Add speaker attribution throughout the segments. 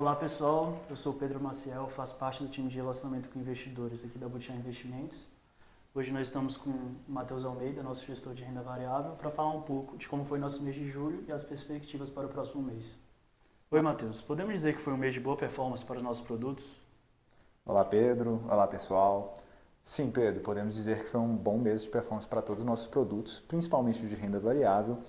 Speaker 1: Olá pessoal, eu sou o Pedro Maciel, faço parte do time de relacionamento com investidores aqui da Butiá Investimentos. Hoje nós estamos com o Matheus Almeida, nosso gestor de renda variável, para falar um pouco de como foi nosso mês de julho e as perspectivas para o próximo mês. Oi Matheus, podemos dizer que foi um mês de boa performance para os nossos produtos?
Speaker 2: Olá Pedro, olá pessoal. Sim, Pedro, podemos dizer que foi um bom mês de performance para todos os nossos produtos, principalmente de renda variável.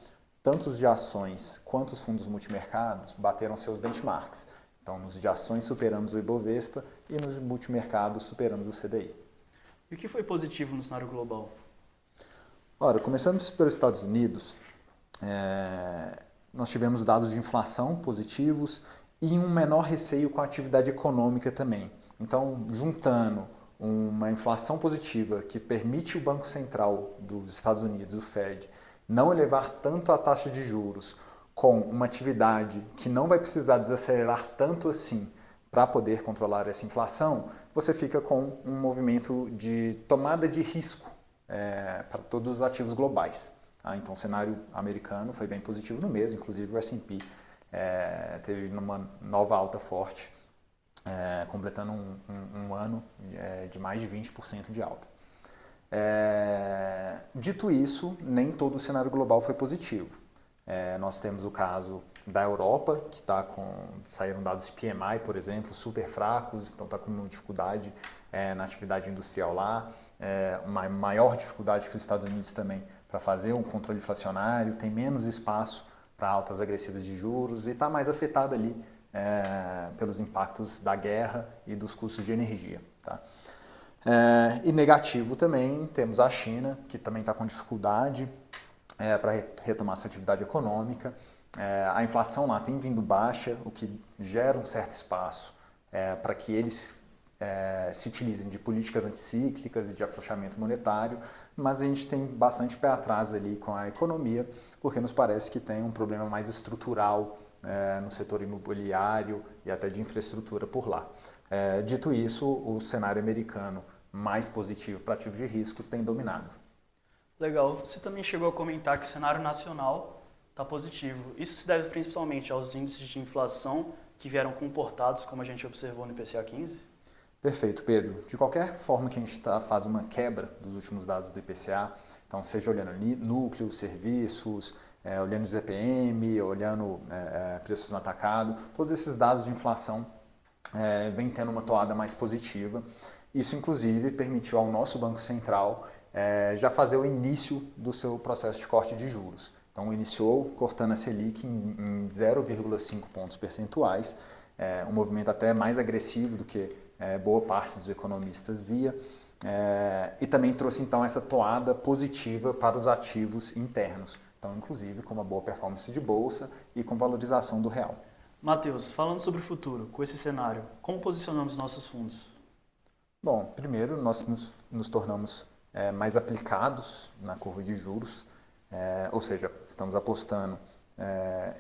Speaker 2: Tanto os de ações quanto os fundos multimercados bateram seus benchmarks. Então, nos de ações superamos o Ibovespa e nos multimercados superamos o CDI.
Speaker 1: E o que foi positivo no cenário global?
Speaker 2: Ora, começando pelos Estados Unidos, nós tivemos dados de inflação positivos e um menor receio com a atividade econômica também. Então, juntando uma inflação positiva que permite o Banco Central dos Estados Unidos, o Fed, não elevar tanto a taxa de juros, com uma atividade que não vai precisar desacelerar tanto assim para poder controlar essa inflação, você fica com um movimento de tomada de risco para todos os ativos globais. Tá? Então, o cenário americano foi bem positivo no mês, inclusive o S&P teve uma nova alta forte, completando um ano de mais de 20% de alta. Dito isso, nem todo o cenário global foi positivo. Nós temos o caso da Europa, que saíram dados PMI, por exemplo, super fracos, então está com uma dificuldade na atividade industrial lá, uma maior dificuldade que os Estados Unidos também para fazer um controle inflacionário, tem menos espaço para altas agressivas de juros e está mais afetado ali pelos impactos da guerra e dos custos de energia. Tá? E negativo também, temos a China, que também está com dificuldade para retomar sua atividade econômica. A inflação lá tem vindo baixa, o que gera um certo espaço para que eles se utilizem de políticas anticíclicas e de afrouxamento monetário, mas a gente tem bastante pé atrás ali com a economia, porque nos parece que tem um problema mais estrutural no setor imobiliário e até de infraestrutura por lá. Dito isso, o cenário americano mais positivo para ativos de risco tem dominado.
Speaker 1: Legal, você também chegou a comentar que o cenário nacional está positivo. Isso se deve principalmente aos índices de inflação que vieram comportados, como a gente observou no IPCA 15?
Speaker 2: Perfeito, Pedro. De qualquer forma que a gente faz uma quebra dos últimos dados do IPCA, então seja olhando núcleo, serviços, olhando GPM, olhando preços no atacado, todos esses dados de inflação vêm tendo uma toada mais positiva. Isso, inclusive, permitiu ao nosso Banco Central já fazer o início do seu processo de corte de juros. Então, iniciou cortando a Selic em 0,5 pontos percentuais, um movimento até mais agressivo do que boa parte dos economistas via, e também trouxe então essa toada positiva para os ativos internos, então inclusive com uma boa performance de bolsa e com valorização do real.
Speaker 1: Matheus, falando sobre o futuro, com esse cenário, como posicionamos nossos fundos?
Speaker 2: Bom, primeiro nós nos tornamos mais aplicados na curva de juros, ou seja, estamos apostando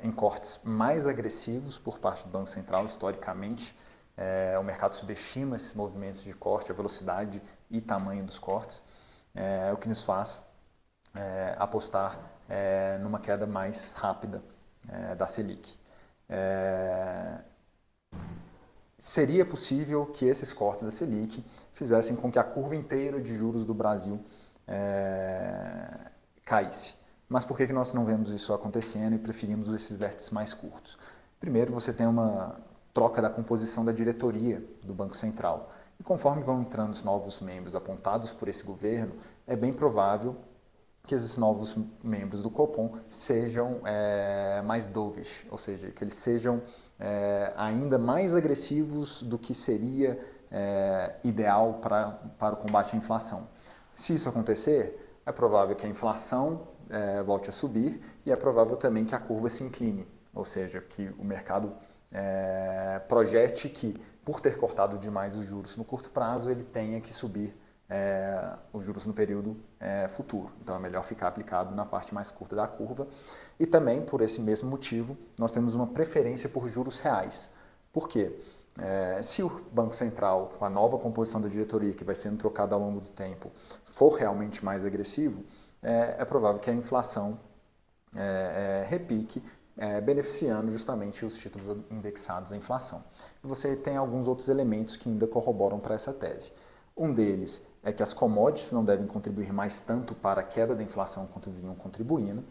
Speaker 2: em cortes mais agressivos por parte do Banco Central, historicamente. O mercado subestima esses movimentos de corte, a velocidade e tamanho dos cortes, o que nos faz apostar numa queda mais rápida da Selic. Seria possível que esses cortes da Selic fizessem com que a curva inteira de juros do Brasil caísse. Mas por que nós não vemos isso acontecendo e preferimos esses vértices mais curtos? Primeiro, você tem uma troca da composição da diretoria do Banco Central. E conforme vão entrando os novos membros apontados por esse governo, é bem provável que esses novos membros do Copom sejam mais dovish, ou seja, que eles sejam ainda mais agressivos do que seria ideal para o combate à inflação. Se isso acontecer, é provável que a inflação volte a subir e é provável também que a curva se incline, ou seja, que o mercado projete que, por ter cortado demais os juros no curto prazo, ele tenha que subir os juros no período futuro. Então é melhor ficar aplicado na parte mais curta da curva. E também, por esse mesmo motivo, nós temos uma preferência por juros reais. Por quê? Se o Banco Central, com a nova composição da diretoria que vai sendo trocada ao longo do tempo, for realmente mais agressivo, é provável que a inflação repique beneficiando justamente os títulos indexados à inflação. E você tem alguns outros elementos que ainda corroboram para essa tese. Um deles é que as commodities não devem contribuir mais tanto para a queda da inflação quanto vinham contribuindo.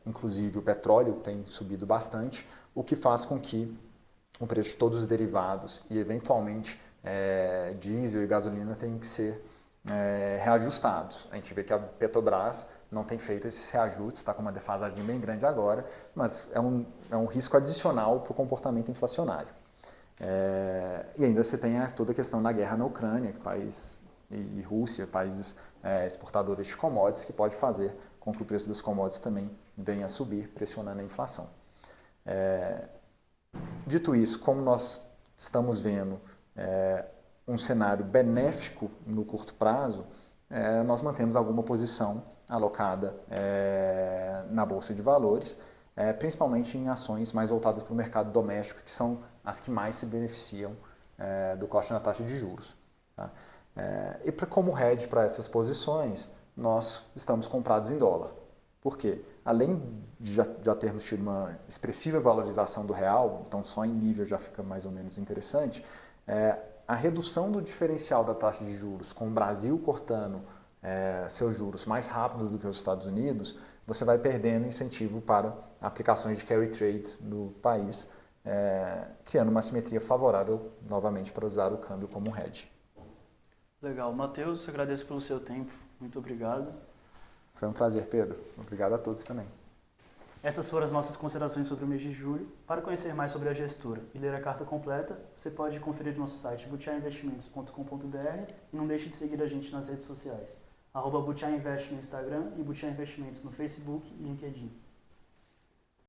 Speaker 2: Inclusive o petróleo tem subido bastante, o que faz com que o preço de todos os derivados e eventualmente diesel e gasolina tenham que ser reajustados. A gente vê que a Petrobras não tem feito esses reajustes, está com uma defasagem bem grande agora, mas é um risco adicional para o comportamento inflacionário. E ainda você tem toda a questão da guerra na Ucrânia, e Rússia, países exportadores de commodities, que pode fazer com que o preço das commodities também venha a subir, pressionando a inflação. Dito isso, como nós estamos vendo um cenário benéfico no curto prazo, nós mantemos alguma posição alocada na Bolsa de Valores, principalmente em ações mais voltadas para o mercado doméstico, que são as que mais se beneficiam do corte na taxa de juros. Tá? E como hedge para essas posições, nós estamos comprados em dólar. Por quê? Além de já termos tido uma expressiva valorização do real, então só em nível já fica mais ou menos interessante, a redução do diferencial da taxa de juros, com o Brasil cortando seus juros mais rápido do que os Estados Unidos, você vai perdendo incentivo para aplicações de carry trade no país, criando uma simetria favorável novamente para usar o câmbio como hedge.
Speaker 1: Legal. Matheus, agradeço pelo seu tempo. Muito obrigado.
Speaker 2: Foi um prazer, Pedro. Obrigado a todos também.
Speaker 1: Essas foram as nossas considerações sobre o mês de julho. Para conhecer mais sobre a gestora e ler a carta completa, você pode conferir no nosso site butiainvestimentos.com.br e não deixe de seguir a gente nas redes sociais. @Butiá Invest no Instagram e Butiá Investimentos no Facebook e LinkedIn.